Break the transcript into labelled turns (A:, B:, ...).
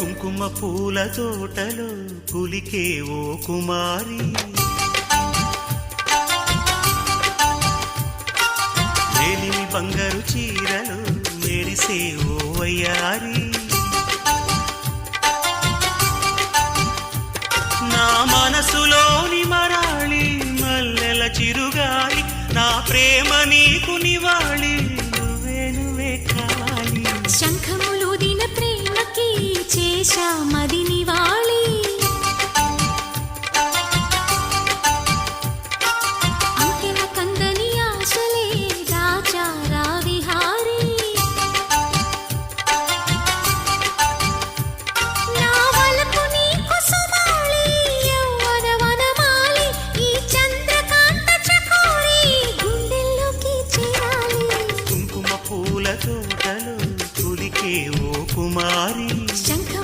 A: కుంకుమ పూల తోటలో పులికే ఓ కుమారి, మేలిమి బంగారు చీరలు మెరిసే ఓ వయ్యారి.